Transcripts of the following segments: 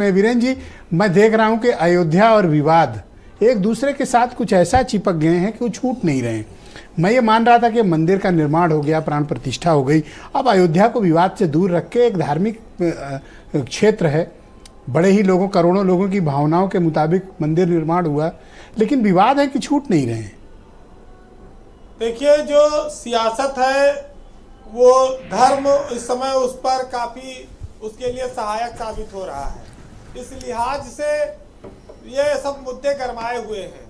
मैं वीरेंद्र जी, मैं देख रहा हूं कि अयोध्या और विवाद एक दूसरे के साथ कुछ ऐसा चिपक गए हैं कि वो छूट नहीं रहे हैं। मैं ये मान रहा था कि मंदिर का निर्माण हो गया, प्राण प्रतिष्ठा हो गई, अब अयोध्या को विवाद से दूर रख के एक धार्मिक क्षेत्र है, बड़े ही लोगों, करोड़ों लोगों की भावनाओं के मुताबिक मंदिर निर्माण हुआ, लेकिन विवाद है कि छूट नहीं रहे हैं। देखिए, जो सियासत है वो धर्म इस समय उस पर काफ़ी उसके लिए सहायक साबित हो रहा है। इस लिहाज से ये सब मुद्दे गरमाए हुए हैं।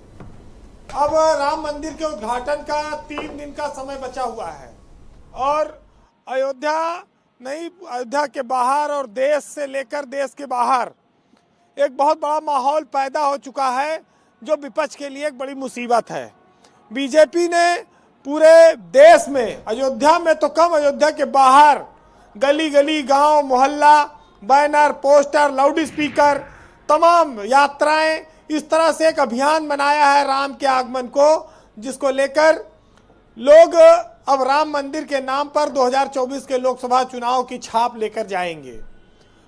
अब राम मंदिर के उद्घाटन का 3 दिन का समय बचा हुआ है और अयोध्या नहीं, अयोध्या के बाहर और देश से लेकर देश के बाहर एक बहुत बड़ा माहौल पैदा हो चुका है, जो विपक्ष के लिए एक बड़ी मुसीबत है। बीजेपी ने पूरे देश में, अयोध्या में तो कम, अयोध्या के बाहर गली गली, गांव, मोहल्ला, बैनर, पोस्टर, लाउड स्पीकर, तमाम यात्राएं, इस तरह से एक अभियान बनाया है राम के आगमन को, जिसको लेकर लोग अब राम मंदिर के नाम पर 2024 के लोकसभा चुनाव की छाप लेकर जाएंगे।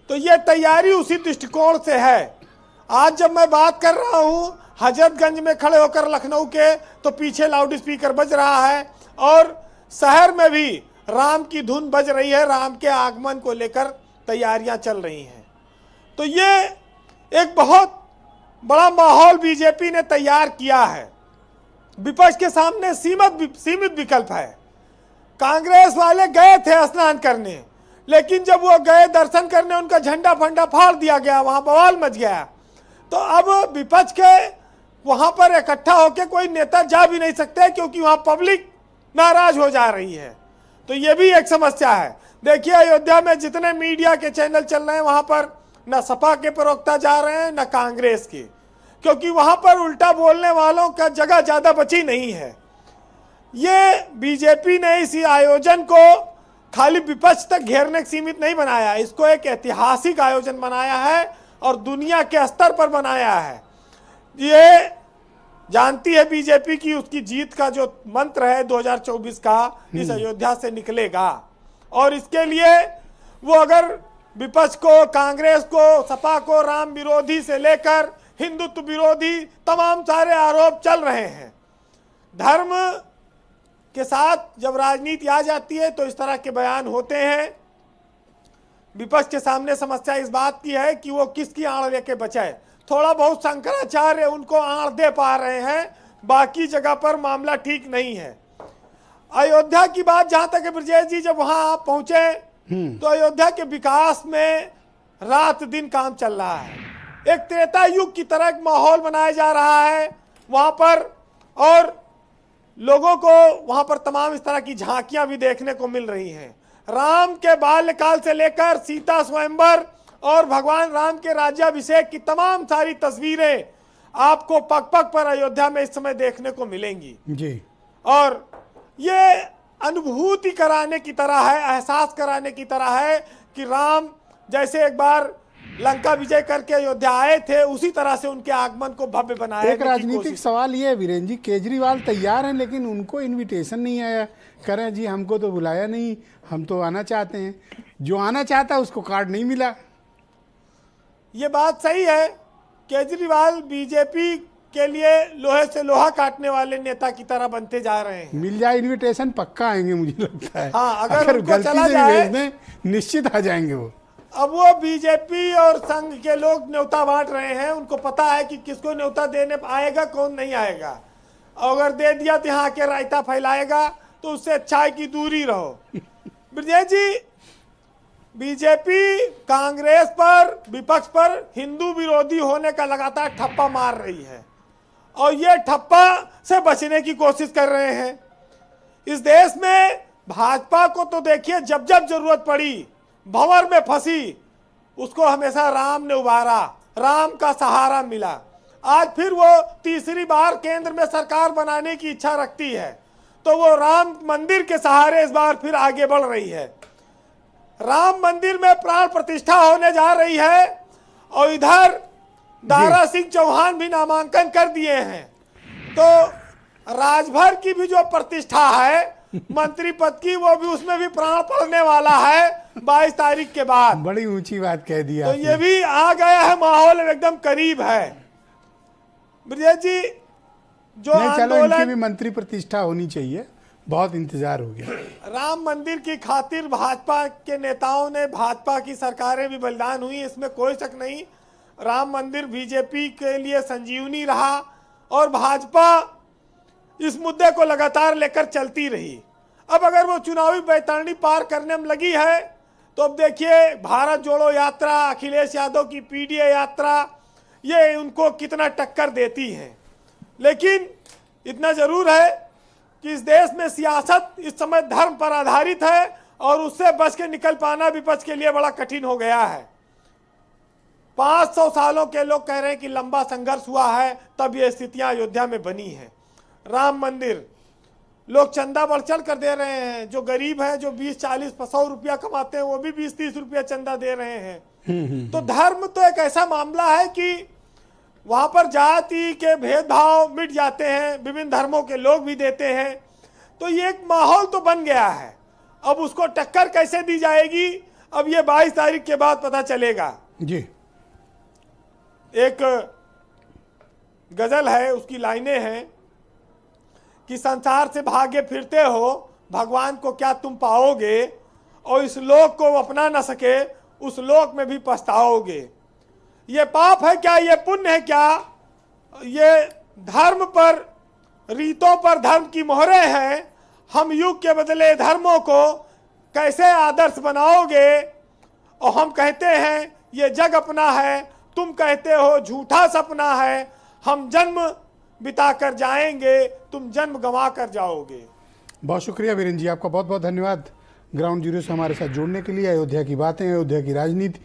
तो ये तैयारी उसी दृष्टिकोण से है। आज जब मैं बात कर रहा हूं हजरतगंज में खड़े होकर लखनऊ के, तो पीछे लाउड स्पीकर बज रहा है और शहर में भी राम की धुन बज रही है, राम के आगमन को लेकर तैयारियां चल रही हैं। तो ये एक बहुत बड़ा माहौल बीजेपी ने तैयार किया है। विपक्ष के सामने सीमित विकल्प है। कांग्रेस वाले गए थे स्नान करने, लेकिन जब वो गए दर्शन करने, उनका झंडा फंडा फाड़ दिया गया, वहां बवाल मच गया। तो अब विपक्ष के वहां पर इकट्ठा होकर कोई नेता जा भी नहीं सकते, क्योंकि वहां पब्लिक नाराज हो जा रही है। तो ये भी एक समस्या है। देखिए, अयोध्या में जितने मीडिया के चैनल चल रहे हैं, वहां पर न सपा के प्रवक्ता जा रहे हैं न कांग्रेस के, क्योंकि वहां पर उल्टा बोलने वालों का जगह ज्यादा बची नहीं है। ये बीजेपी ने इस आयोजन को खाली विपक्ष तक घेरने के सीमित नहीं बनाया, इसको एक ऐतिहासिक आयोजन बनाया है और दुनिया के स्तर पर बनाया है। ये जानती है बीजेपी की उसकी जीत का जो मंत्र है 2024 का, इस अयोध्या से निकलेगा। और इसके लिए वो अगर विपक्ष को, कांग्रेस को, सपा को राम विरोधी से लेकर हिंदुत्व विरोधी तमाम सारे आरोप चल रहे हैं। धर्म के साथ जब राजनीति आ जाती है तो इस तरह के बयान होते हैं। विपक्ष के सामने समस्या इस बात की है कि वो किसकी आड़ लेके बचाए। थोड़ा बहुत शंकराचार्य उनको आड़ दे पा रहे हैं, बाकी जगह पर मामला ठीक नहीं है। अयोध्या की बात जहां तक है, ब्रजेश जी, जब वहां आप पहुंचे तो अयोध्या के विकास में रात दिन काम चल रहा है। एक त्रेता युग की तरह एक माहौल बनाया जा रहा है वहां पर, और लोगों को वहां पर तमाम इस तरह की झांकियां भी देखने को मिल रही हैं। राम के बाल्यकाल से लेकर सीता स्वयंवर और भगवान राम के राज्याभिषेक की तमाम सारी तस्वीरें आपको पग पग पर अयोध्या में इस समय देखने को मिलेंगी जी। और ये अनुभूति कराने की तरह है, एहसास कराने की तरह है कि राम जैसे एक बार लंका विजय करके अयोध्या आए थे, उसी तरह से उनके आगमन को भव्य बनाया। एक राजनीतिक सवाल ये है वीरेंद्र जी, केजरीवाल तैयार हैं लेकिन उनको इनविटेशन नहीं आया, करें जी हमको तो बुलाया नहीं, हम तो आना चाहते हैं। जो आना चाहता है उसको कार्ड नहीं मिला। ये बात सही है। केजरीवाल बीजेपी के लिए लोहे से लोहा काटने वाले नेता की तरह बनते जा रहे हैं। मिल जाए इनविटेशन पक्का आएंगे, मुझे लगता है। हाँ, अगर गलती चला से जाए भेज दें निश्चित आ जाएंगे वो। अब वो बीजेपी और संघ के लोग न्योता बांट रहे हैं, उनको पता है कि किसको न्योता देने आएगा, कौन नहीं आएगा। अगर दे दिया तो यहाँ के रायता फैलाएगा, तो उससे अच्छा है कि दूरी रहो। ब्रजेश जी, बीजेपी कांग्रेस पर, विपक्ष पर हिंदू विरोधी होने का लगातार ठप्पा मार रही है और ये ठप्पा से बचने की कोशिश कर रहे हैं। इस देश में भाजपा को तो देखिए, जब जब जरूरत पड़ी, भंवर में फंसी, उसको हमेशा राम ने उबारा, राम का सहारा मिला। आज फिर वो तीसरी बार केंद्र में सरकार बनाने की इच्छा रखती है, तो वो राम मंदिर के सहारे इस बार फिर आगे बढ़ रही है। राम मंदिर में प्राण प्रतिष्ठा होने जा रही है और इधर दारा सिंह चौहान भी नामांकन कर दिए हैं। तो राजभर की भी जो प्रतिष्ठा है मंत्री पद की, वो भी उसमें भी प्राण पड़ने वाला है 22 तारीख के बाद। बड़ी ऊंची बात कह दी तो आपने। ये भी आ गया है, माहौल एकदम करीब है। ब्रजेश जी, जो नहीं, चलो इनकी भी आंदोलन मंत्री प्रतिष्ठा होनी चाहिए, बहुत इंतजार हो गया। राम मंदिर की खातिर भाजपा के नेताओं ने, भाजपा की सरकारें भी बलिदान हुई, इसमें कोई शक नहीं। राम मंदिर बीजेपी के लिए संजीवनी रहा और भाजपा इस मुद्दे को लगातार लेकर चलती रही। अब अगर वो चुनावी बैतरणी पार करने में लगी है तो अब देखिए भारत जोड़ो यात्रा, अखिलेश यादव की पीडीए यात्रा, ये उनको कितना टक्कर देती है। लेकिन इतना जरूर है कि इस देश में सियासत इस समय धर्म पर आधारित है और उससे बच के निकल पाना विपक्ष के लिए बड़ा कठिन हो गया है। 500 सालों के लोग कह रहे हैं कि लंबा संघर्ष हुआ है, तब ये स्थितियां अयोध्या में बनी है। राम मंदिर लोग चंदा बढ़ चढ़ कर दे रहे हैं, जो गरीब हैं, जो 20-40-100 रुपया कमाते हैं, वो भी 20-30 रुपया चंदा दे रहे हैं। तो धर्म तो एक ऐसा मामला है कि वहां पर जाति के भेदभाव मिट जाते हैं, विभिन्न धर्मों के लोग भी देते हैं। तो ये एक माहौल तो बन गया है। अब उसको टक्कर कैसे दी जाएगी, अब ये 22 तारीख के बाद पता चलेगा जी। एक गजल है, उसकी लाइनें हैं कि संसार से भागे फिरते हो, भगवान को क्या तुम पाओगे, और इस लोक को अपना न सके, उस लोक में भी पछताओगे। ये पाप है क्या, ये पुण्य है क्या, ये धर्म पर, रीतों पर धर्म की मोहरें हैं। हम युग के बदले धर्मों को कैसे आदर्श बनाओगे। और हम कहते हैं ये जग अपना है, तुम कहते हो झूठा सपना है। हम जन्म बिता कर जाएंगे, तुम जन्म गंवा कर जाओगे। बहुत शुक्रिया वीरेंद्र जी, आपका बहुत बहुत धन्यवाद ग्राउंड जीरो से हमारे साथ जुड़ने के लिए। अयोध्या की बातें, अयोध्या की राजनीति